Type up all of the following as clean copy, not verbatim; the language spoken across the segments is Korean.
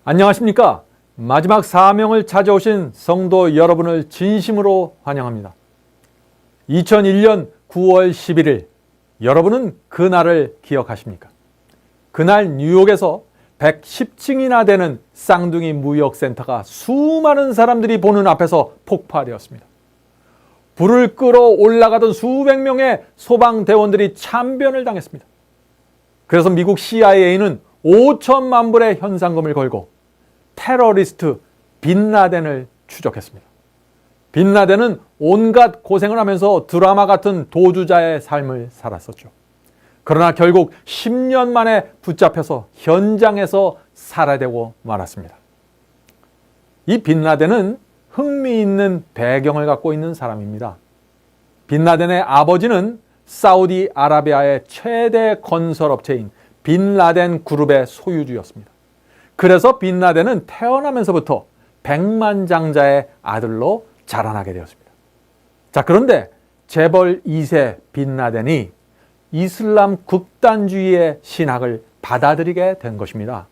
안녕하십니까? 마지막 사명을 찾아오신 성도 여러분을 진심으로 환영합니다. 2001년 9월 11일, 여러분은 그날을 기억하십니까? 그날 뉴욕에서 110층이나 되는 쌍둥이 무역센터가 수많은 사람들이 보는 앞에서 폭파되었습니다. 불을 끄러 올라가던 수백 명의 소방대원들이 참변을 당했습니다. 그래서 미국 CIA는 5천만 불의 현상금을 걸고 테러리스트 빈라덴을 추적했습니다. 빈라덴은 온갖 고생을 하면서 드라마 같은 도주자의 삶을 살았었죠. 그러나 결국 10년 만에 붙잡혀서 현장에서 살해되고 말았습니다. 이 빈라덴은 흥미있는 배경을 갖고 있는 사람입니다. 빈라덴의 아버지는 사우디아라비아의 최대 건설업체인 빈라덴 그룹의 소유주였습니다. 그래서 빈라덴은 태어나면서부터 백만장자의 아들로 자라나게 되었습니다. 자, 그런데 재벌 2세 빈라덴이 이슬람 극단주의의 신학을 받아들이게 된 것입니다.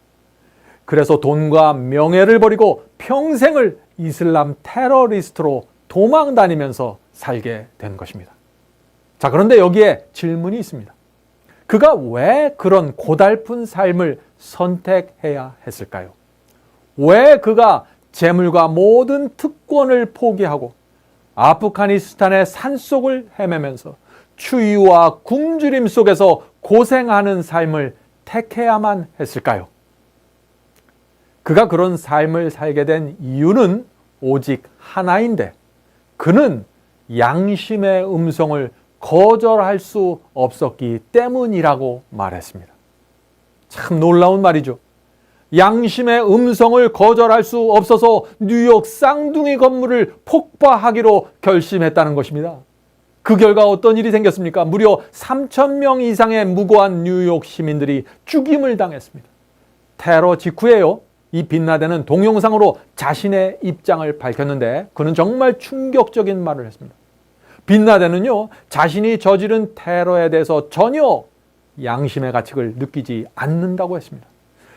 그래서 돈과 명예를 버리고 평생을 이슬람 테러리스트로 도망 다니면서 살게 된 것입니다. 자, 그런데 여기에 질문이 있습니다. 그가 왜 그런 고달픈 삶을 선택해야 했을까요? 왜 그가 재물과 모든 특권을 포기하고 아프가니스탄의 산속을 헤매면서 추위와 굶주림 속에서 고생하는 삶을 택해야만 했을까요? 그가 그런 삶을 살게 된 이유는 오직 하나인데, 그는 양심의 음성을 거절할 수 없었기 때문이라고 말했습니다. 참 놀라운 말이죠. 양심의 음성을 거절할 수 없어서 뉴욕 쌍둥이 건물을 폭파하기로 결심했다는 것입니다. 그 결과 어떤 일이 생겼습니까? 무려 3,000명 이상의 무고한 뉴욕 시민들이 죽임을 당했습니다. 테러 직후에요, 이 빈라덴은 동영상으로 자신의 입장을 밝혔는데 그는 정말 충격적인 말을 했습니다. 빈라덴은요, 자신이 저지른 테러에 대해서 전혀 양심의 가책을 느끼지 않는다고 했습니다.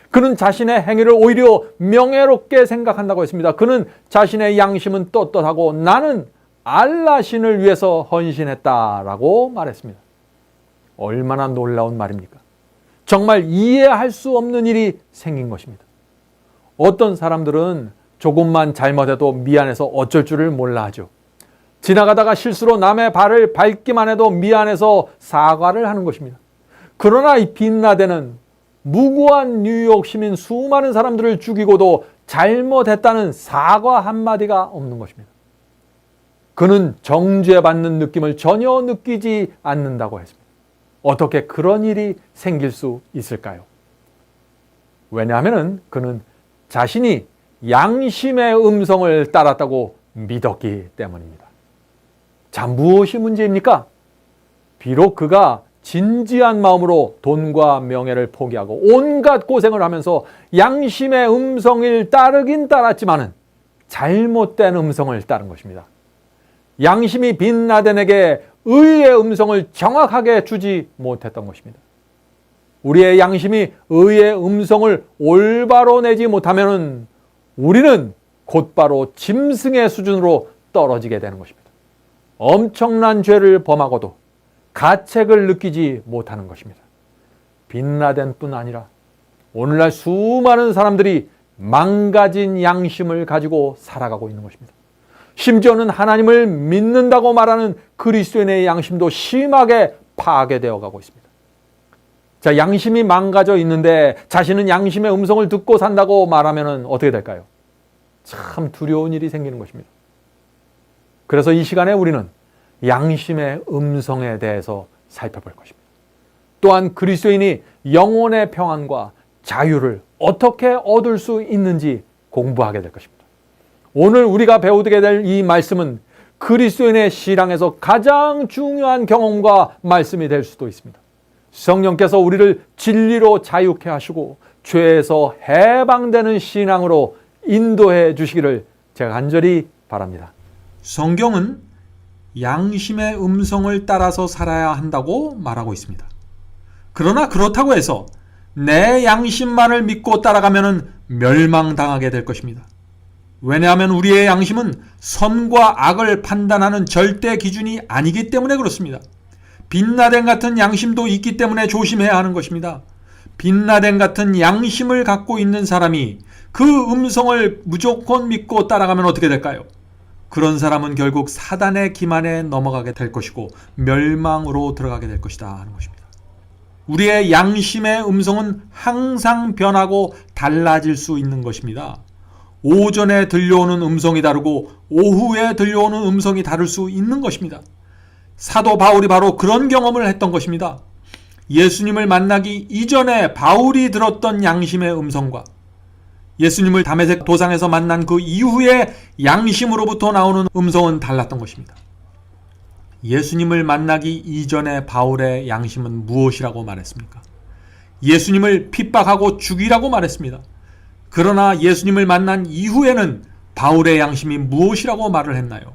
그는 자신의 행위를 오히려 명예롭게 생각한다고 했습니다. 그는 자신의 양심은 떳떳하고 나는 알라 신을 위해서 헌신했다라고 말했습니다. 얼마나 놀라운 말입니까? 정말 이해할 수 없는 일이 생긴 것입니다. 어떤 사람들은 조금만 잘못해도 미안해서 어쩔 줄을 몰라 하죠. 지나가다가 실수로 남의 발을 밟기만 해도 미안해서 사과를 하는 것입니다. 그러나 이 빈라덴은 무고한 뉴욕 시민 수많은 사람들을 죽이고도 잘못했다는 사과 한마디가 없는 것입니다. 그는 정죄받는 느낌을 전혀 느끼지 않는다고 했습니다. 어떻게 그런 일이 생길 수 있을까요? 왜냐하면 그는 자신이 양심의 음성을 따랐다고 믿었기 때문입니다. 자, 무엇이 문제입니까? 비록 그가 진지한 마음으로 돈과 명예를 포기하고 온갖 고생을 하면서 양심의 음성을 따르긴 따랐지만은 잘못된 음성을 따른 것입니다. 양심이 빈라덴에게 의의 음성을 정확하게 주지 못했던 것입니다. 우리의 양심이 의의 음성을 올바로 내지 못하면 우리는 곧바로 짐승의 수준으로 떨어지게 되는 것입니다. 엄청난 죄를 범하고도 가책을 느끼지 못하는 것입니다. 빈라덴뿐 아니라 오늘날 수많은 사람들이 망가진 양심을 가지고 살아가고 있는 것입니다. 심지어는 하나님을 믿는다고 말하는 그리스도인의 양심도 심하게 파괴되어 가고 있습니다. 자, 양심이 망가져 있는데 자신은 양심의 음성을 듣고 산다고 말하면 어떻게 될까요? 참 두려운 일이 생기는 것입니다. 그래서 이 시간에 우리는 양심의 음성에 대해서 살펴볼 것입니다. 또한 그리스도인이 영혼의 평안과 자유를 어떻게 얻을 수 있는지 공부하게 될 것입니다. 오늘 우리가 배우게 될 이 말씀은 그리스도인의 신앙에서 가장 중요한 경험과 말씀이 될 수도 있습니다. 성령께서 우리를 진리로 자유케 하시고 죄에서 해방되는 신앙으로 인도해 주시기를 제가 간절히 바랍니다. 성경은 양심의 음성을 따라서 살아야 한다고 말하고 있습니다. 그러나 그렇다고 해서 내 양심만을 믿고 따라가면 멸망당하게 될 것입니다. 왜냐하면 우리의 양심은 선과 악을 판단하는 절대 기준이 아니기 때문에 그렇습니다. 빛나덴 같은 양심도 있기 때문에 조심해야 하는 것입니다. 빛나덴 같은 양심을 갖고 있는 사람이 그 음성을 무조건 믿고 따라가면 어떻게 될까요? 그런 사람은 결국 사단의 기만에 넘어가게 될 것이고 멸망으로 들어가게 될 것이다 하는 것입니다. 우리의 양심의 음성은 항상 변하고 달라질 수 있는 것입니다. 오전에 들려오는 음성이 다르고 오후에 들려오는 음성이 다를 수 있는 것입니다. 사도 바울이 바로 그런 경험을 했던 것입니다. 예수님을 만나기 이전에 바울이 들었던 양심의 음성과 예수님을 다메섹 도상에서 만난 그 이후에 양심으로부터 나오는 음성은 달랐던 것입니다. 예수님을 만나기 이전에 바울의 양심은 무엇이라고 말했습니까? 예수님을 핍박하고 죽이라고 말했습니다. 그러나 예수님을 만난 이후에는 바울의 양심이 무엇이라고 말을 했나요?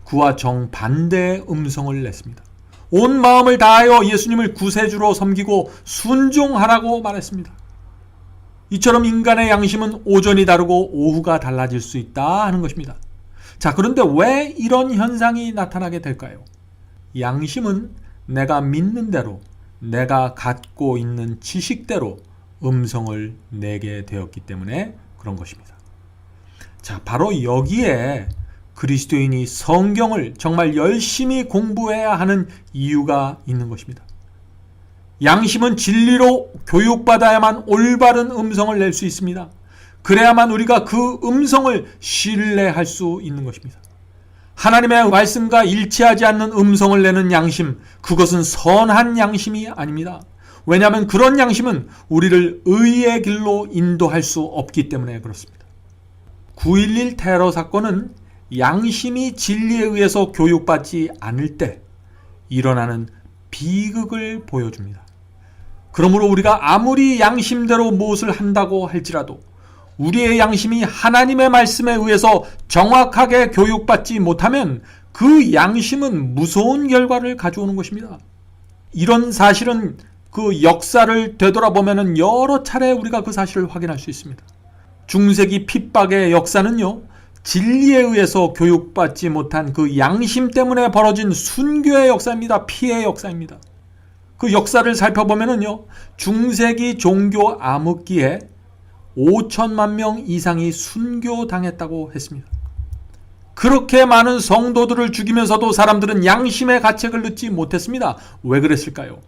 그와 정반대의 음성을 냈습니다. 온 마음을 다하여 예수님을 구세주로 섬기고 순종하라고 말했습니다. 이처럼 인간의 양심은 오전이 다르고 오후가 달라질 수 있다 하는 것입니다. 자, 그런데 왜 이런 현상이 나타나게 될까요? 양심은 내가 믿는 대로, 내가 갖고 있는 지식대로 음성을 내게 되었기 때문에 그런 것입니다. 자, 바로 여기에 그리스도인이 성경을 정말 열심히 공부해야 하는 이유가 있는 것입니다. 양심은 진리로 교육받아야만 올바른 음성을 낼 수 있습니다. 그래야만 우리가 그 음성을 신뢰할 수 있는 것입니다. 하나님의 말씀과 일치하지 않는 음성을 내는 양심, 그것은 선한 양심이 아닙니다. 왜냐하면 그런 양심은 우리를 의의 길로 인도할 수 없기 때문에 그렇습니다. 9.11 테러 사건은 양심이 진리에 의해서 교육받지 않을 때 일어나는 비극을 보여줍니다. 그러므로 우리가 아무리 양심대로 무엇을 한다고 할지라도 우리의 양심이 하나님의 말씀에 의해서 정확하게 교육받지 못하면 그 양심은 무서운 결과를 가져오는 것입니다. 이런 사실은 그 역사를 되돌아보면 여러 차례 우리가 그 사실을 확인할 수 있습니다. 중세기 핍박의 역사는요, 진리에 의해서 교육받지 못한 그 양심 때문에 벌어진 순교의 역사입니다. 피해의 역사입니다. 그 역사를 살펴보면요, 중세기 종교 암흑기에 5천만 명 이상이 순교당했다고 했습니다. 그렇게 많은 성도들을 죽이면서도 사람들은 양심의 가책을 넣지 못했습니다. 왜 그랬을까요?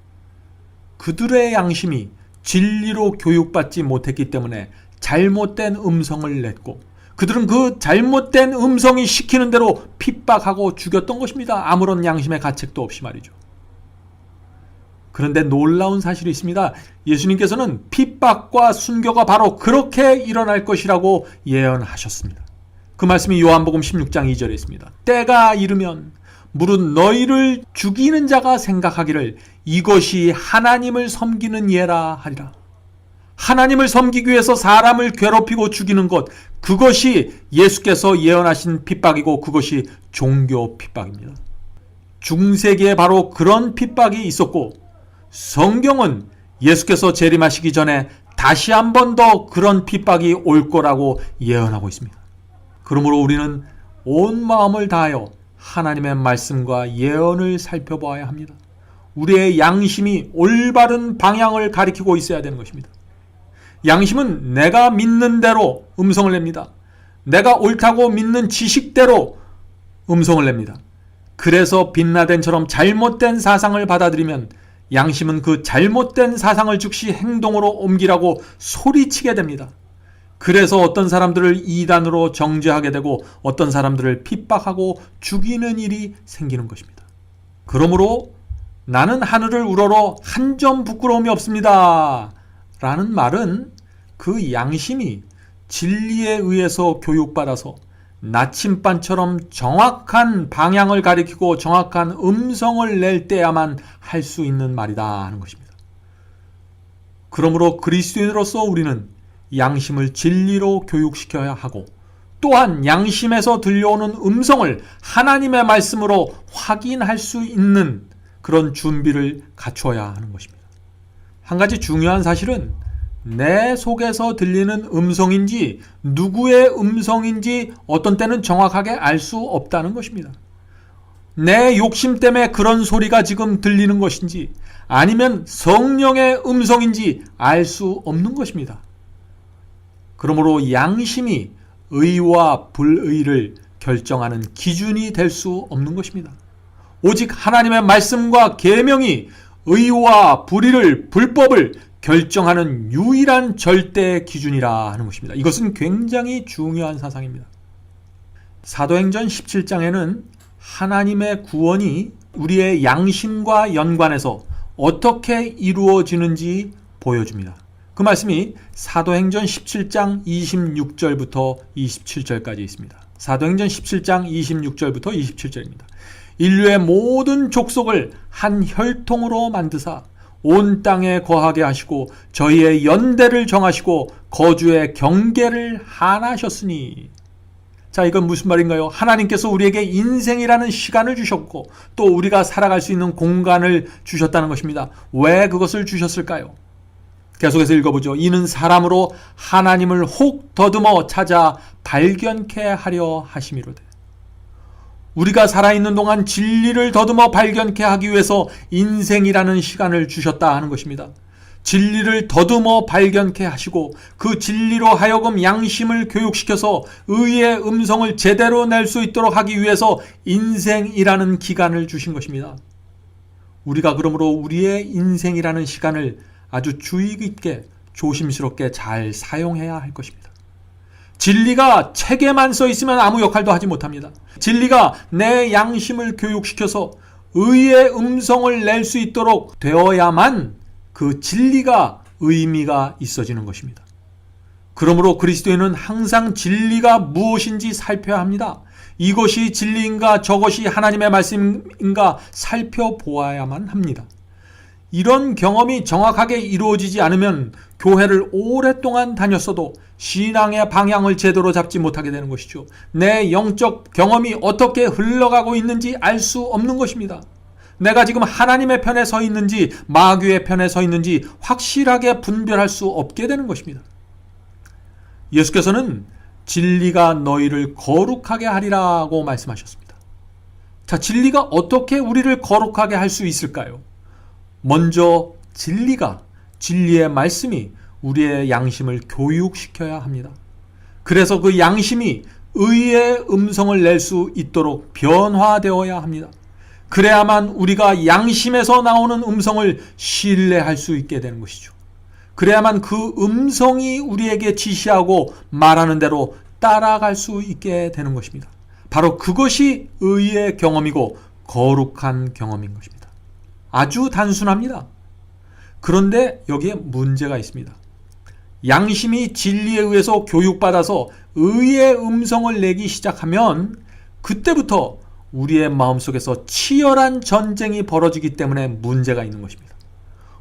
그들의 양심이 진리로 교육받지 못했기 때문에 잘못된 음성을 냈고 그들은 그 잘못된 음성이 시키는 대로 핍박하고 죽였던 것입니다. 아무런 양심의 가책도 없이 말이죠. 그런데 놀라운 사실이 있습니다. 예수님께서는 핍박과 순교가 바로 그렇게 일어날 것이라고 예언하셨습니다. 그 말씀이 요한복음 16장 2절에 있습니다. 때가 이르면 무릇 너희를 죽이는 자가 생각하기를 이것이 하나님을 섬기는 예라 하리라. 하나님을 섬기기 위해서 사람을 괴롭히고 죽이는 것, 그것이 예수께서 예언하신 핍박이고 그것이 종교 핍박입니다. 중세기에 바로 그런 핍박이 있었고 성경은 예수께서 재림하시기 전에 다시 한 번 더 그런 핍박이 올 거라고 예언하고 있습니다. 그러므로 우리는 온 마음을 다하여 하나님의 말씀과 예언을 살펴보아야 합니다. 우리의 양심이 올바른 방향을 가리키고 있어야 되는 것입니다. 양심은 내가 믿는 대로 음성을 냅니다. 내가 옳다고 믿는 지식대로 음성을 냅니다. 그래서 빛나덴처럼 잘못된 사상을 받아들이면 양심은 그 잘못된 사상을 즉시 행동으로 옮기라고 소리치게 됩니다. 그래서 어떤 사람들을 이단으로 정죄하게 되고 어떤 사람들을 핍박하고 죽이는 일이 생기는 것입니다. 그러므로 나는 하늘을 우러러 한 점 부끄러움이 없습니다 라는 말은 그 양심이 진리에 의해서 교육받아서 나침반처럼 정확한 방향을 가리키고 정확한 음성을 낼 때야만 할 수 있는 말이다 하는 것입니다. 그러므로 그리스도인으로서 우리는 양심을 진리로 교육시켜야 하고 또한 양심에서 들려오는 음성을 하나님의 말씀으로 확인할 수 있는 그런 준비를 갖춰야 하는 것입니다. 한 가지 중요한 사실은 내 속에서 들리는 음성인지 누구의 음성인지 어떤 때는 정확하게 알 수 없다는 것입니다. 내 욕심 때문에 그런 소리가 지금 들리는 것인지 아니면 성령의 음성인지 알 수 없는 것입니다. 그러므로 양심이 의와 불의를 결정하는 기준이 될 수 없는 것입니다. 오직 하나님의 말씀과 계명이 의와 불의를, 불법을 결정하는 유일한 절대 기준이라 하는 것입니다. 이것은 굉장히 중요한 사상입니다. 사도행전 17장에는 하나님의 구원이 우리의 양심과 연관해서 어떻게 이루어지는지 보여줍니다. 그 말씀이 사도행전 17장 26절부터 27절까지 있습니다. 사도행전 17장 26절부터 27절입니다. 인류의 모든 족속을 한 혈통으로 만드사 온 땅에 거하게 하시고 저희의 연대를 정하시고 거주의 경계를 하나셨으니. 자, 이건 무슨 말인가요? 하나님께서 우리에게 인생이라는 시간을 주셨고 또 우리가 살아갈 수 있는 공간을 주셨다는 것입니다. 왜 그것을 주셨을까요? 계속해서 읽어보죠. 이는 사람으로 하나님을 혹 더듬어 찾아 발견케 하려 하심이로되. 우리가 살아있는 동안 진리를 더듬어 발견케 하기 위해서 인생이라는 시간을 주셨다 하는 것입니다. 진리를 더듬어 발견케 하시고 그 진리로 하여금 양심을 교육시켜서 의의 음성을 제대로 낼 수 있도록 하기 위해서 인생이라는 기간을 주신 것입니다. 우리가 그러므로 우리의 인생이라는 시간을 아주 주의 깊게 조심스럽게 잘 사용해야 할 것입니다. 진리가 책에만 써 있으면 아무 역할도 하지 못합니다. 진리가 내 양심을 교육시켜서 의의 음성을 낼 수 있도록 되어야만 그 진리가 의미가 있어지는 것입니다. 그러므로 그리스도인은 항상 진리가 무엇인지 살펴야 합니다. 이것이 진리인가 저것이 하나님의 말씀인가 살펴보아야만 합니다. 이런 경험이 정확하게 이루어지지 않으면 교회를 오랫동안 다녔어도 신앙의 방향을 제대로 잡지 못하게 되는 것이죠. 내 영적 경험이 어떻게 흘러가고 있는지 알 수 없는 것입니다. 내가 지금 하나님의 편에 서 있는지 마귀의 편에 서 있는지 확실하게 분별할 수 없게 되는 것입니다. 예수께서는 진리가 너희를 거룩하게 하리라고 말씀하셨습니다. 자, 진리가 어떻게 우리를 거룩하게 할 수 있을까요? 먼저 진리의 말씀이 우리의 양심을 교육시켜야 합니다. 그래서 그 양심이 의의 음성을 낼 수 있도록 변화되어야 합니다. 그래야만 우리가 양심에서 나오는 음성을 신뢰할 수 있게 되는 것이죠. 그래야만 그 음성이 우리에게 지시하고 말하는 대로 따라갈 수 있게 되는 것입니다. 바로 그것이 의의 경험이고 거룩한 경험인 것입니다. 아주 단순합니다. 그런데 여기에 문제가 있습니다. 양심이 진리에 의해서 교육받아서 의의 음성을 내기 시작하면 그때부터 우리의 마음속에서 치열한 전쟁이 벌어지기 때문에 문제가 있는 것입니다.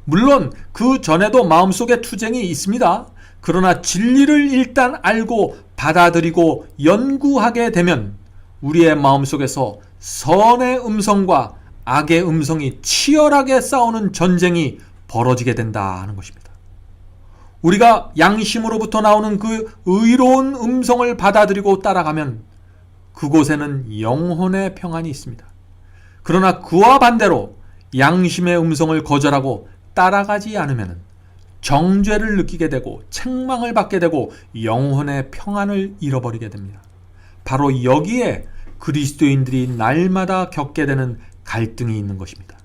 물론 그 전에도 마음속에 투쟁이 있습니다. 그러나 진리를 일단 알고 받아들이고 연구하게 되면 우리의 마음속에서 선의 음성과 악의 음성이 치열하게 싸우는 전쟁이 벌어지게 된다는 것입니다. 우리가 양심으로부터 나오는 그 의로운 음성을 받아들이고 따라가면 그곳에는 영혼의 평안이 있습니다. 그러나 그와 반대로 양심의 음성을 거절하고 따라가지 않으면 정죄를 느끼게 되고 책망을 받게 되고 영혼의 평안을 잃어버리게 됩니다. 바로 여기에 그리스도인들이 날마다 겪게 되는 갈등이 있는 것입니다.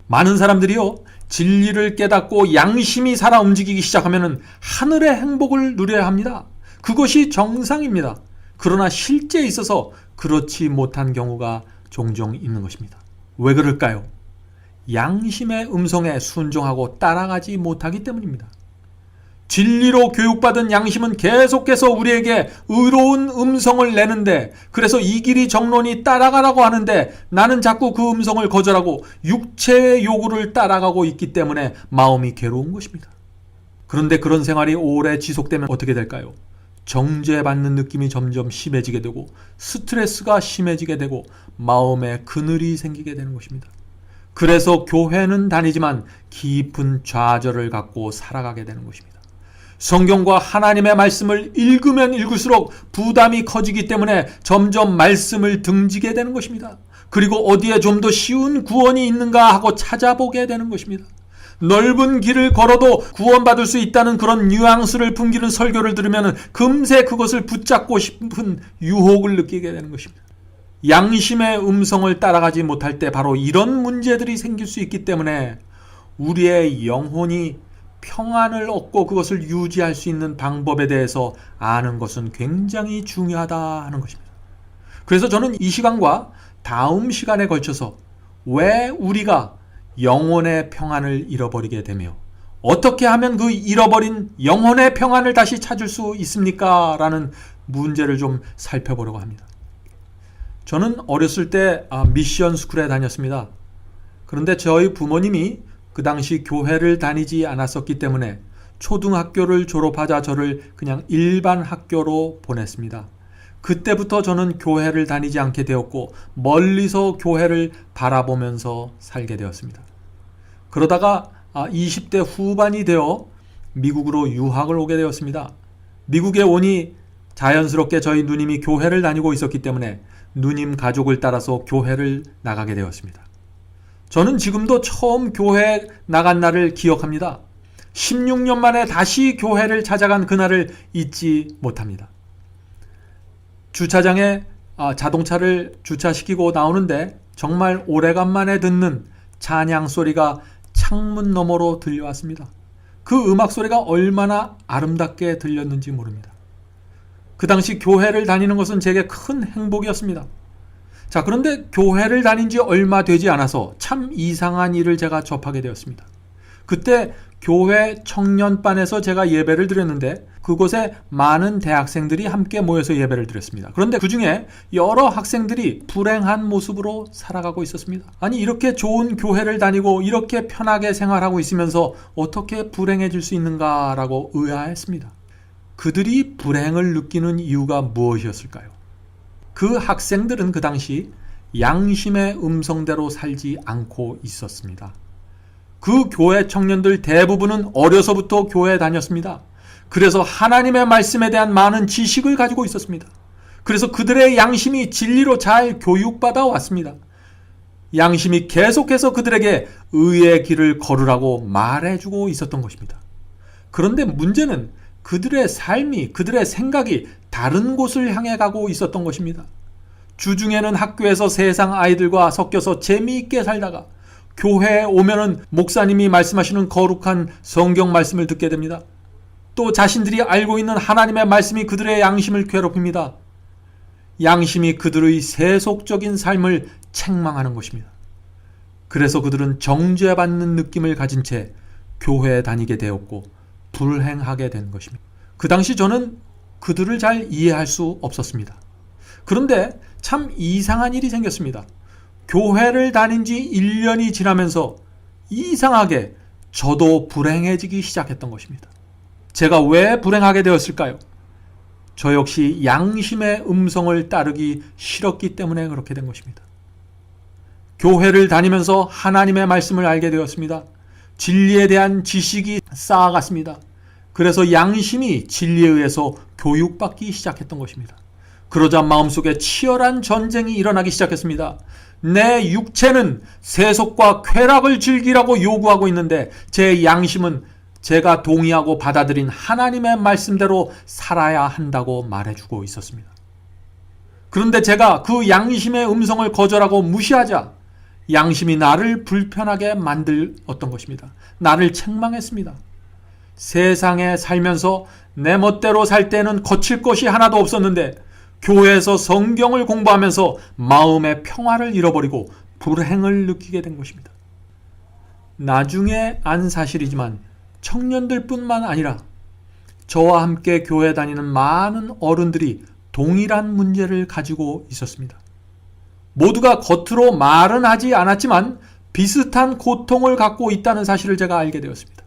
많은 사람들이요, 진리를 깨닫고 양심이 살아 움직이기 시작하면 하늘의 행복을 누려야 합니다. 그것이 정상입니다. 그러나 실제에 있어서 그렇지 못한 경우가 종종 있는 것입니다. 왜 그럴까요? 양심의 음성에 순종하고 따라가지 못하기 때문입니다. 진리로 교육받은 양심은 계속해서 우리에게 의로운 음성을 내는데, 그래서 이 길이 정론이 따라가라고 하는데 나는 자꾸 그 음성을 거절하고 육체의 요구를 따라가고 있기 때문에 마음이 괴로운 것입니다. 그런데 그런 생활이 오래 지속되면 어떻게 될까요? 정죄받는 느낌이 점점 심해지게 되고 스트레스가 심해지게 되고 마음에 그늘이 생기게 되는 것입니다. 그래서 교회는 다니지만 깊은 좌절을 갖고 살아가게 되는 것입니다. 성경과 하나님의 말씀을 읽으면 읽을수록 부담이 커지기 때문에 점점 말씀을 등지게 되는 것입니다. 그리고 어디에 좀 더 쉬운 구원이 있는가 하고 찾아보게 되는 것입니다. 넓은 길을 걸어도 구원받을 수 있다는 그런 뉘앙스를 풍기는 설교를 들으면 금세 그것을 붙잡고 싶은 유혹을 느끼게 되는 것입니다. 양심의 음성을 따라가지 못할 때 바로 이런 문제들이 생길 수 있기 때문에 우리의 영혼이 평안을 얻고 그것을 유지할 수 있는 방법에 대해서 아는 것은 굉장히 중요하다 하는 것입니다. 그래서 저는 이 시간과 다음 시간에 걸쳐서 왜 우리가 영혼의 평안을 잃어버리게 되며 어떻게 하면 그 잃어버린 영혼의 평안을 다시 찾을 수 있습니까? 라는 문제를 좀 살펴보려고 합니다. 저는 어렸을 때 미션 스쿨에 다녔습니다. 그런데 저희 부모님이 그 당시 교회를 다니지 않았었기 때문에 초등학교를 졸업하자 저를 그냥 일반 학교로 보냈습니다. 그때부터 저는 교회를 다니지 않게 되었고 멀리서 교회를 바라보면서 살게 되었습니다. 그러다가 20대 후반이 되어 미국으로 유학을 오게 되었습니다. 미국에 오니 자연스럽게 저희 누님이 교회를 다니고 있었기 때문에 누님 가족을 따라서 교회를 나가게 되었습니다. 저는 지금도 처음 교회 나간 날을 기억합니다. 16년 만에 다시 교회를 찾아간 그날을 잊지 못합니다. 주차장에 자동차를 주차시키고 나오는데 정말 오래간만에 듣는 찬양 소리가 창문 너머로 들려왔습니다. 그 음악 소리가 얼마나 아름답게 들렸는지 모릅니다. 그 당시 교회를 다니는 것은 제게 큰 행복이었습니다. 자, 그런데 교회를 다닌 지 얼마 되지 않아서 참 이상한 일을 제가 접하게 되었습니다. 그때 교회 청년반에서 제가 예배를 드렸는데 그곳에 많은 대학생들이 함께 모여서 예배를 드렸습니다. 그런데 그 중에 여러 학생들이 불행한 모습으로 살아가고 있었습니다. 아니, 이렇게 좋은 교회를 다니고 이렇게 편하게 생활하고 있으면서 어떻게 불행해질 수 있는가라고 의아했습니다. 그들이 불행을 느끼는 이유가 무엇이었을까요? 그 학생들은 그 당시 양심의 음성대로 살지 않고 있었습니다. 그 교회 청년들 대부분은 어려서부터 교회에 다녔습니다. 그래서 하나님의 말씀에 대한 많은 지식을 가지고 있었습니다. 그래서 그들의 양심이 진리로 잘 교육받아 왔습니다. 양심이 계속해서 그들에게 의의 길을 걸으라고 말해주고 있었던 것입니다. 그런데 문제는 그들의 삶이, 그들의 생각이 다른 곳을 향해 가고 있었던 것입니다. 주중에는 학교에서 세상 아이들과 섞여서 재미있게 살다가 교회에 오면은 목사님이 말씀하시는 거룩한 성경 말씀을 듣게 됩니다. 또 자신들이 알고 있는 하나님의 말씀이 그들의 양심을 괴롭힙니다. 양심이 그들의 세속적인 삶을 책망하는 것입니다. 그래서 그들은 정죄받는 느낌을 가진 채 교회에 다니게 되었고 불행하게 된 것입니다. 그 당시 저는 그들을 잘 이해할 수 없었습니다. 그런데 참 이상한 일이 생겼습니다. 교회를 다닌 지 1년이 지나면서 이상하게 저도 불행해지기 시작했던 것입니다. 제가 왜 불행하게 되었을까요? 저 역시 양심의 음성을 따르기 싫었기 때문에 그렇게 된 것입니다. 교회를 다니면서 하나님의 말씀을 알게 되었습니다. 진리에 대한 지식이 쌓아갔습니다. 그래서 양심이 진리에 의해서 교육받기 시작했던 것입니다. 그러자 마음속에 치열한 전쟁이 일어나기 시작했습니다. 내 육체는 세속과 쾌락을 즐기라고 요구하고 있는데 제 양심은 제가 동의하고 받아들인 하나님의 말씀대로 살아야 한다고 말해주고 있었습니다. 그런데 제가 그 양심의 음성을 거절하고 무시하자 양심이 나를 불편하게 만들었던 것입니다. 나를 책망했습니다. 세상에 살면서 내 멋대로 살 때는 거칠 것이 하나도 없었는데 교회에서 성경을 공부하면서 마음의 평화를 잃어버리고 불행을 느끼게 된 것입니다. 나중에 안 사실이지만 청년들뿐만 아니라 저와 함께 교회 다니는 많은 어른들이 동일한 문제를 가지고 있었습니다. 모두가 겉으로 말은 하지 않았지만 비슷한 고통을 갖고 있다는 사실을 제가 알게 되었습니다.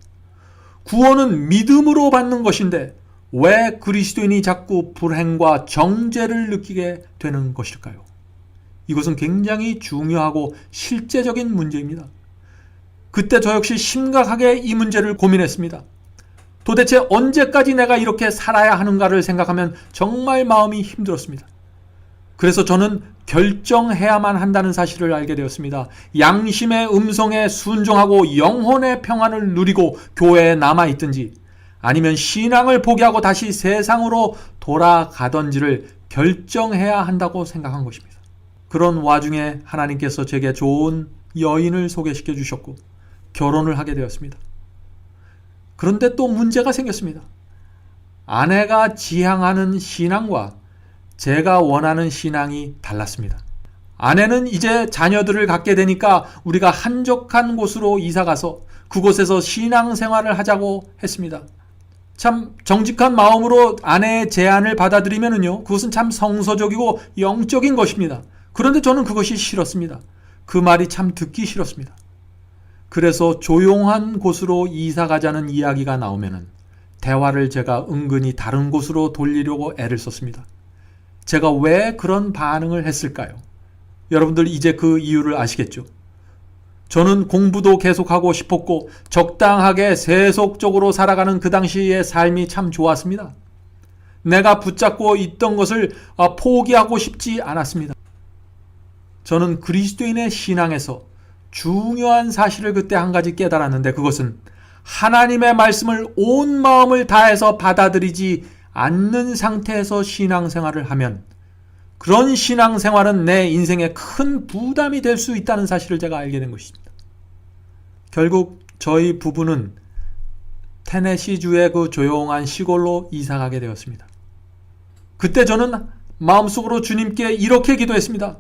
구원은 믿음으로 받는 것인데 왜 그리스도인이 자꾸 불행과 정죄를 느끼게 되는 것일까요? 이것은 굉장히 중요하고 실제적인 문제입니다. 그때 저 역시 심각하게 이 문제를 고민했습니다. 도대체 언제까지 내가 이렇게 살아야 하는가를 생각하면 정말 마음이 힘들었습니다. 그래서 저는 결정해야만 한다는 사실을 알게 되었습니다. 양심의 음성에 순종하고 영혼의 평안을 누리고 교회에 남아있든지 아니면 신앙을 포기하고 다시 세상으로 돌아가던지를 결정해야 한다고 생각한 것입니다. 그런 와중에 하나님께서 제게 좋은 여인을 소개시켜 주셨고 결혼을 하게 되었습니다. 그런데 또 문제가 생겼습니다. 아내가 지향하는 신앙과 제가 원하는 신앙이 달랐습니다. 아내는 이제 자녀들을 갖게 되니까 우리가 한적한 곳으로 이사가서 그곳에서 신앙생활을 하자고 했습니다. 참 정직한 마음으로 아내의 제안을 받아들이면요, 그것은 참 성서적이고 영적인 것입니다. 그런데 저는 그것이 싫었습니다. 그 말이 참 듣기 싫었습니다. 그래서 조용한 곳으로 이사 가자는 이야기가 나오면은 대화를 제가 은근히 다른 곳으로 돌리려고 애를 썼습니다. 제가 왜 그런 반응을 했을까요? 여러분들 이제 그 이유를 아시겠죠? 저는 공부도 계속하고 싶었고 적당하게 세속적으로 살아가는 그 당시의 삶이 참 좋았습니다. 내가 붙잡고 있던 것을 포기하고 싶지 않았습니다. 저는 그리스도인의 신앙에서 중요한 사실을 그때 한 가지 깨달았는데, 그것은 하나님의 말씀을 온 마음을 다해서 받아들이지 않는 상태에서 신앙생활을 하면 그런 신앙생활은 내 인생에 큰 부담이 될 수 있다는 사실을 제가 알게 된 것입니다. 결국 저희 부부는 테네시주의 그 조용한 시골로 이사가게 되었습니다. 그때 저는 마음속으로 주님께 이렇게 기도했습니다.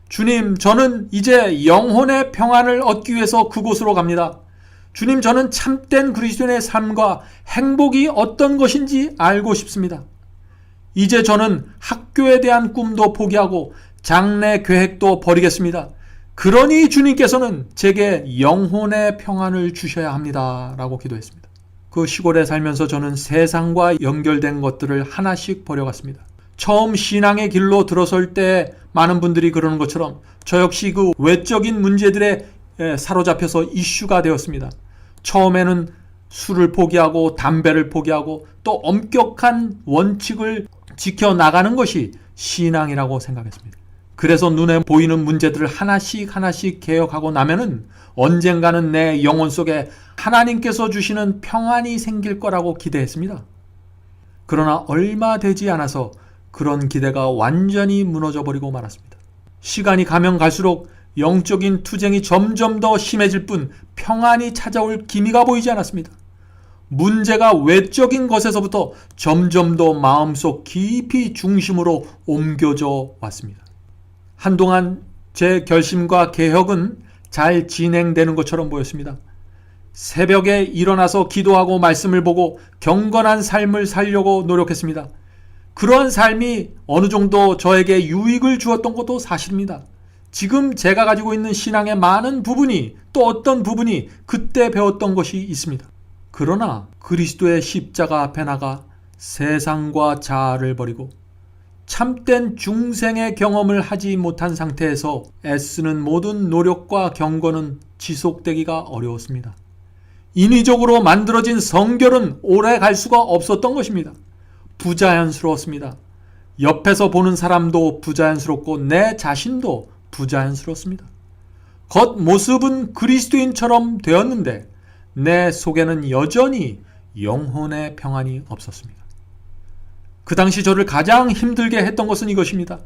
주님, 저는 이제 영혼의 평안을 얻기 위해서 그곳으로 갑니다. 주님, 저는 참된 그리스도인의 삶과 행복이 어떤 것인지 알고 싶습니다. 이제 저는 학교에 대한 꿈도 포기하고 장래 계획도 버리겠습니다. 그러니 주님께서는 제게 영혼의 평안을 주셔야 합니다. 라고 기도했습니다. 그 시골에 살면서 저는 세상과 연결된 것들을 하나씩 버려갔습니다. 처음 신앙의 길로 들어설 때 많은 분들이 그러는 것처럼 저 역시 그 외적인 문제들에 사로잡혀서 이슈가 되었습니다. 처음에는 술을 포기하고 담배를 포기하고 또 엄격한 원칙을 지켜나가는 것이 신앙이라고 생각했습니다. 그래서 눈에 보이는 문제들을 하나씩 개혁하고 나면은 언젠가는 내 영혼 속에 하나님께서 주시는 평안이 생길 거라고 기대했습니다. 그러나 얼마 되지 않아서 그런 기대가 완전히 무너져 버리고 말았습니다. 시간이 가면 갈수록 영적인 투쟁이 점점 더 심해질 뿐 평안이 찾아올 기미가 보이지 않았습니다. 문제가 외적인 것에서부터 점점 더 마음속 깊이 중심으로 옮겨져 왔습니다. 한동안 제 결심과 개혁은 잘 진행되는 것처럼 보였습니다. 새벽에 일어나서 기도하고 말씀을 보고 경건한 삶을 살려고 노력했습니다. 그러한 삶이 어느 정도 저에게 유익을 주었던 것도 사실입니다. 지금 제가 가지고 있는 신앙의 많은 부분이, 또 어떤 부분이 그때 배웠던 것이 있습니다. 그러나 그리스도의 십자가 앞에 나가 세상과 자아를 버리고 참된 중생의 경험을 하지 못한 상태에서 애쓰는 모든 노력과 경건은 지속되기가 어려웠습니다. 인위적으로 만들어진 성결은 오래 갈 수가 없었던 것입니다. 부자연스러웠습니다. 옆에서 보는 사람도 부자연스럽고 내 자신도 부자연스럽습니다. 겉모습은 그리스도인처럼 되었는데 내 속에는 여전히 영혼의 평안이 없었습니다. 그 당시 저를 가장 힘들게 했던 것은 이것입니다.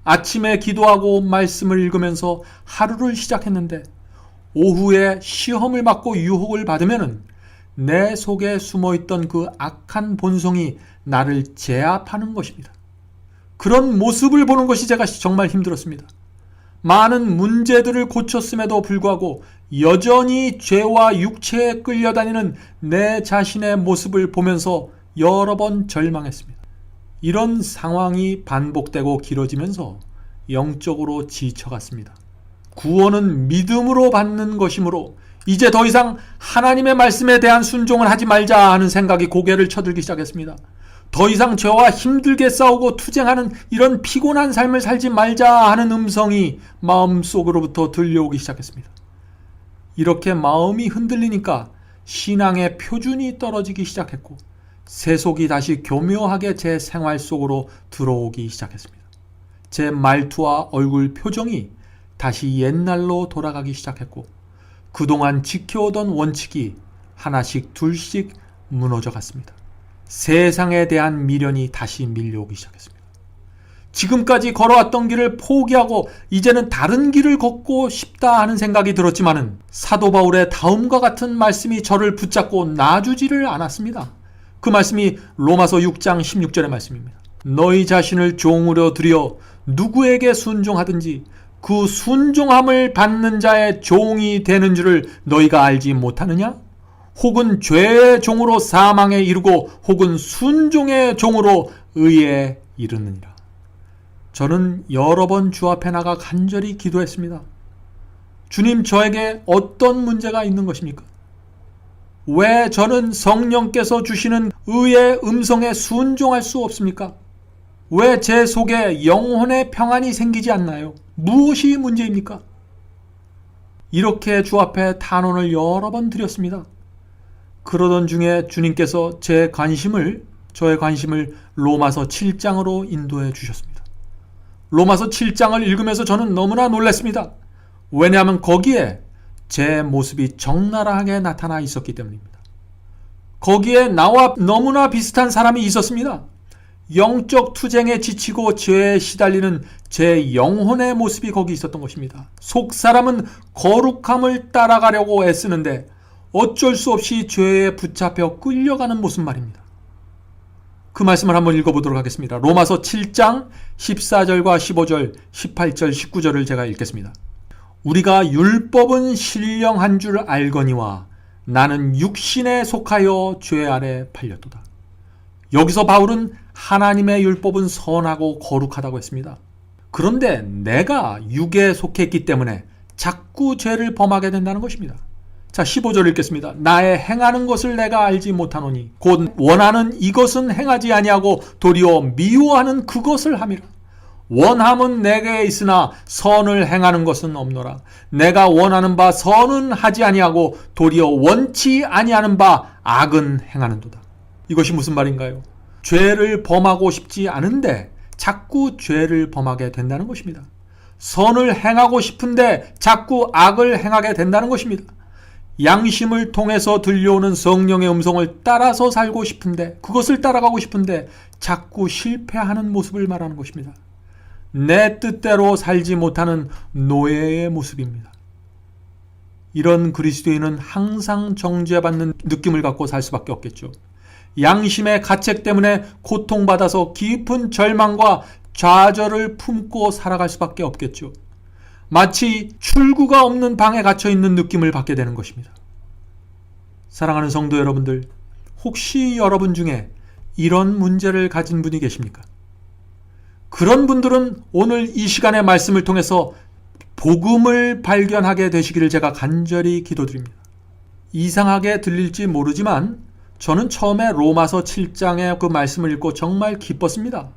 아침에 기도하고 말씀을 읽으면서 하루를 시작했는데 오후에 시험을 맞고 유혹을 받으면 내 속에 숨어있던 그 악한 본성이 나를 제압하는 것입니다. 그런 모습을 보는 것이 제가 정말 힘들었습니다. 많은 문제들을 고쳤음에도 불구하고 여전히 죄와 육체에 끌려다니는 내 자신의 모습을 보면서 여러 번 절망했습니다. 이런 상황이 반복되고 길어지면서 영적으로 지쳐갔습니다. 구원은 믿음으로 받는 것이므로 이제 더 이상 하나님의 말씀에 대한 순종을 하지 말자 하는 생각이 고개를 쳐들기 시작했습니다. 더 이상 죄와 힘들게 싸우고 투쟁하는 이런 피곤한 삶을 살지 말자 하는 음성이 마음속으로부터 들려오기 시작했습니다. 이렇게 마음이 흔들리니까 신앙의 표준이 떨어지기 시작했고 세속이 다시 교묘하게 제 생활 속으로 들어오기 시작했습니다. 제 말투와 얼굴 표정이 다시 옛날로 돌아가기 시작했고 그동안 지켜오던 원칙이 하나씩 둘씩 무너져 갔습니다. 세상에 대한 미련이 다시 밀려오기 시작했습니다. 지금까지 걸어왔던 길을 포기하고 이제는 다른 길을 걷고 싶다 하는 생각이 들었지만은 사도 바울의 다음과 같은 말씀이 저를 붙잡고 놔주지를 않았습니다. 그 말씀이 로마서 6장 16절의 말씀입니다. 너희 자신을 종으로 들여 누구에게 순종하든지 그 순종함을 받는 자의 종이 되는 줄을 너희가 알지 못하느냐? 혹은 죄의 종으로 사망에 이르고 혹은 순종의 종으로 의에 이르느니라. 저는 여러 번 주 앞에 나가 간절히 기도했습니다. 주님, 저에게 어떤 문제가 있는 것입니까? 왜 저는 성령께서 주시는 의의 음성에 순종할 수 없습니까? 왜 제 속에 영혼의 평안이 생기지 않나요? 무엇이 문제입니까? 이렇게 주 앞에 탄원을 여러 번 드렸습니다. 그러던 중에 주님께서 저의 관심을 로마서 7장으로 인도해 주셨습니다. 로마서 7장을 읽으면서 저는 너무나 놀랐습니다. 왜냐하면 거기에 제 모습이 적나라하게 나타나 있었기 때문입니다. 거기에 나와 너무나 비슷한 사람이 있었습니다. 영적 투쟁에 지치고 죄에 시달리는 제 영혼의 모습이 거기 있었던 것입니다. 속 사람은 거룩함을 따라가려고 애쓰는데 어쩔 수 없이 죄에 붙잡혀 끌려가는 모습 말입니다. 그 말씀을 한번 읽어보도록 하겠습니다. 로마서 7장 14절과 15절, 18절, 19절을 제가 읽겠습니다. 우리가 율법은 신령한 줄 알거니와 나는 육신에 속하여 죄 아래 팔렸도다. 여기서 바울은 하나님의 율법은 선하고 거룩하다고 했습니다. 그런데 내가 육에 속했기 때문에 자꾸 죄를 범하게 된다는 것입니다. 자, 15절 읽겠습니다. 나의 행하는 것을 내가 알지 못하노니 곧 원하는 이것은 행하지 아니하고 도리어 미워하는 그것을 함이라. 원함은 내게 있으나 선을 행하는 것은 없노라. 내가 원하는 바 선은 하지 아니하고 도리어 원치 아니하는 바 악은 행하는도다. 이것이 무슨 말인가요? 죄를 범하고 싶지 않은데 자꾸 죄를 범하게 된다는 것입니다. 선을 행하고 싶은데 자꾸 악을 행하게 된다는 것입니다. 양심을 통해서 들려오는 성령의 음성을 따라서 살고 싶은데, 그것을 따라가고 싶은데 자꾸 실패하는 모습을 말하는 것입니다. 내 뜻대로 살지 못하는 노예의 모습입니다. 이런 그리스도인은 항상 정죄받는 느낌을 갖고 살 수밖에 없겠죠. 양심의 가책 때문에 고통받아서 깊은 절망과 좌절을 품고 살아갈 수밖에 없겠죠. 마치 출구가 없는 방에 갇혀 있는 느낌을 받게 되는 것입니다. 사랑하는 성도 여러분들, 혹시 여러분 중에 이런 문제를 가진 분이 계십니까? 그런 분들은 오늘 이 시간의 말씀을 통해서 복음을 발견하게 되시기를 제가 간절히 기도드립니다. 이상하게 들릴지 모르지만 저는 처음에 로마서 7장의 그 말씀을 읽고 정말 기뻤습니다.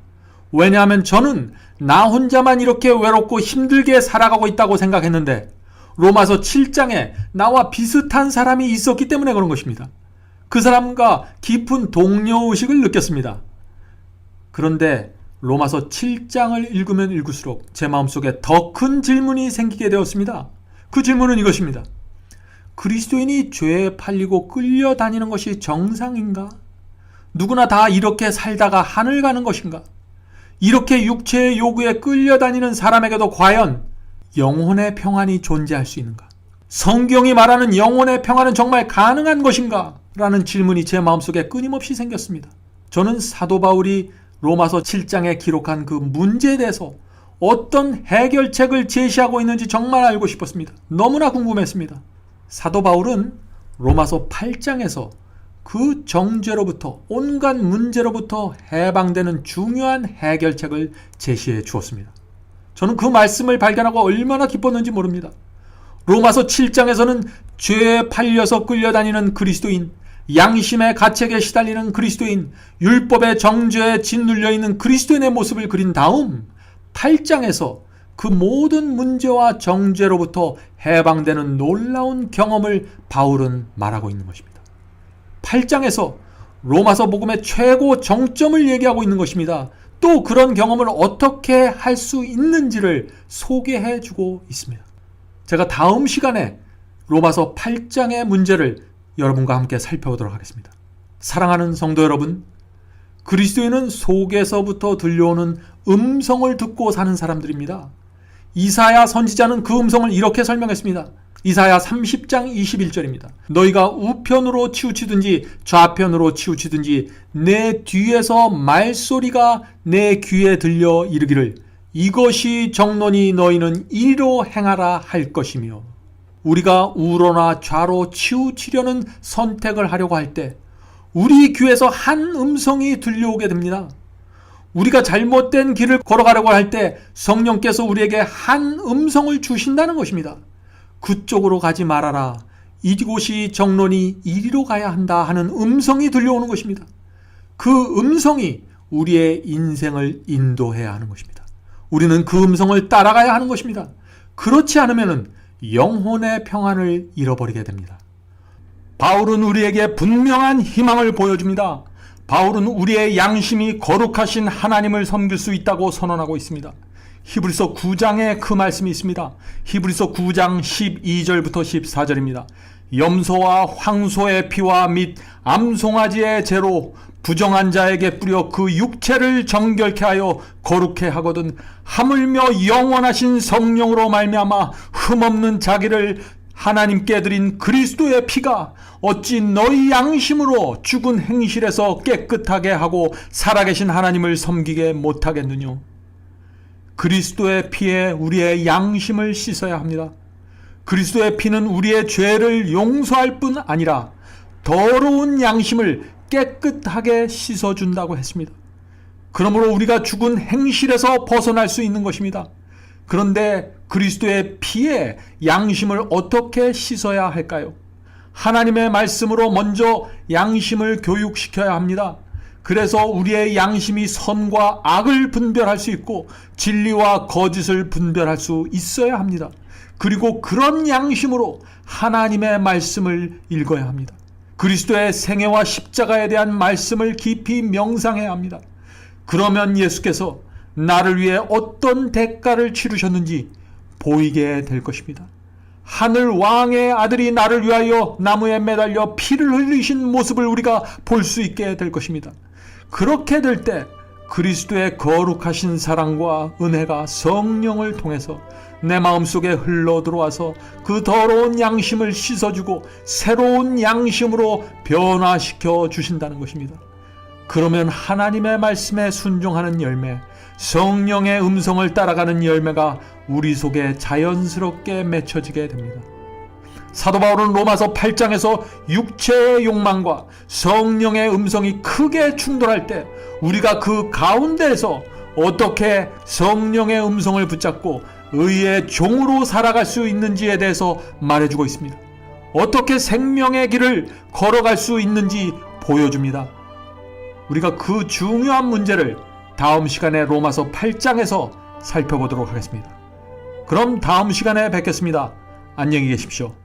왜냐하면 저는 나 혼자만 이렇게 외롭고 힘들게 살아가고 있다고 생각했는데 로마서 7장에 나와 비슷한 사람이 있었기 때문에 그런 것입니다. 그 사람과 깊은 동료의식을 느꼈습니다. 그런데 로마서 7장을 읽으면 읽을수록 제 마음속에 더 큰 질문이 생기게 되었습니다. 그 질문은 이것입니다. 그리스도인이 죄에 팔리고 끌려다니는 것이 정상인가? 누구나 다 이렇게 살다가 하늘 가는 것인가? 이렇게 육체의 요구에 끌려다니는 사람에게도 과연 영혼의 평안이 존재할 수 있는가? 성경이 말하는 영혼의 평안은 정말 가능한 것인가? 라는 질문이 제 마음속에 끊임없이 생겼습니다. 저는 사도 바울이 로마서 7장에 기록한 그 문제에 대해서 어떤 해결책을 제시하고 있는지 정말 알고 싶었습니다. 너무나 궁금했습니다. 사도 바울은 로마서 8장에서 그 정죄로부터, 온갖 문제로부터 해방되는 중요한 해결책을 제시해 주었습니다. 저는 그 말씀을 발견하고 얼마나 기뻤는지 모릅니다. 로마서 7장에서는 죄에 팔려서 끌려다니는 그리스도인, 양심의 가책에 시달리는 그리스도인, 율법의 정죄에 짓눌려 있는 그리스도인의 모습을 그린 다음 8장에서 그 모든 문제와 정죄로부터 해방되는 놀라운 경험을 바울은 말하고 있는 것입니다. 8장에서 로마서 복음의 최고 정점을 얘기하고 있는 것입니다. 또 그런 경험을 어떻게 할 수 있는지를 소개해 주고 있습니다. 제가 다음 시간에 로마서 8장의 문제를 여러분과 함께 살펴보도록 하겠습니다. 사랑하는 성도 여러분, 그리스도인은 속에서부터 들려오는 음성을 듣고 사는 사람들입니다. 이사야 선지자는 그 음성을 이렇게 설명했습니다. 이사야 30장 21절입니다. 너희가 우편으로 치우치든지 좌편으로 치우치든지 내 뒤에서 말소리가 내 귀에 들려 이르기를 이것이 정론이 너희는 이리로 행하라 할 것이며, 우리가 우로나 좌로 치우치려는 선택을 하려고 할 때 우리 귀에서 한 음성이 들려오게 됩니다. 우리가 잘못된 길을 걸어가려고 할 때 성령께서 우리에게 한 음성을 주신다는 것입니다. 그쪽으로 가지 말아라. 이곳이 정론이 이리로 가야 한다 하는 음성이 들려오는 것입니다. 그 음성이 우리의 인생을 인도해야 하는 것입니다. 우리는 그 음성을 따라가야 하는 것입니다. 그렇지 않으면 영혼의 평안을 잃어버리게 됩니다. 바울은 우리에게 분명한 희망을 보여줍니다. 바울은 우리의 양심이 거룩하신 하나님을 섬길 수 있다고 선언하고 있습니다. 히브리서 9장에 그 말씀이 있습니다. 히브리서 9장 12절부터 14절입니다. 염소와 황소의 피와 및 암송아지의 재로 부정한 자에게 뿌려 그 육체를 정결케 하여 거룩해 하거든 하물며 영원하신 성령으로 말미암아 흠없는 자기를 하나님께 드린 그리스도의 피가 어찌 너희 양심으로 죽은 행실에서 깨끗하게 하고 살아계신 하나님을 섬기게 못하겠느뇨. 그리스도의 피에 우리의 양심을 씻어야 합니다. 그리스도의 피는 우리의 죄를 용서할 뿐 아니라 더러운 양심을 깨끗하게 씻어준다고 했습니다. 그러므로 우리가 죽은 행실에서 벗어날 수 있는 것입니다. 그런데 그리스도의 피에 양심을 어떻게 씻어야 할까요? 하나님의 말씀으로 먼저 양심을 교육시켜야 합니다. 그래서 우리의 양심이 선과 악을 분별할 수 있고 진리와 거짓을 분별할 수 있어야 합니다. 그리고 그런 양심으로 하나님의 말씀을 읽어야 합니다. 그리스도의 생애와 십자가에 대한 말씀을 깊이 명상해야 합니다. 그러면 예수께서 나를 위해 어떤 대가를 치르셨는지 보이게 될 것입니다. 하늘 왕의 아들이 나를 위하여 나무에 매달려 피를 흘리신 모습을 우리가 볼 수 있게 될 것입니다. 그렇게 될 때 그리스도의 거룩하신 사랑과 은혜가 성령을 통해서 내 마음속에 흘러 들어와서 그 더러운 양심을 씻어주고 새로운 양심으로 변화시켜 주신다는 것입니다. 그러면 하나님의 말씀에 순종하는 열매, 성령의 음성을 따라가는 열매가 우리 속에 자연스럽게 맺혀지게 됩니다. 사도 바울은 로마서 8장에서 육체의 욕망과 성령의 음성이 크게 충돌할 때 우리가 그 가운데에서 어떻게 성령의 음성을 붙잡고 의의 종으로 살아갈 수 있는지에 대해서 말해주고 있습니다. 어떻게 생명의 길을 걸어갈 수 있는지 보여줍니다. 우리가 그 중요한 문제를 다음 시간에 로마서 8장에서 살펴보도록 하겠습니다. 그럼 다음 시간에 뵙겠습니다. 안녕히 계십시오.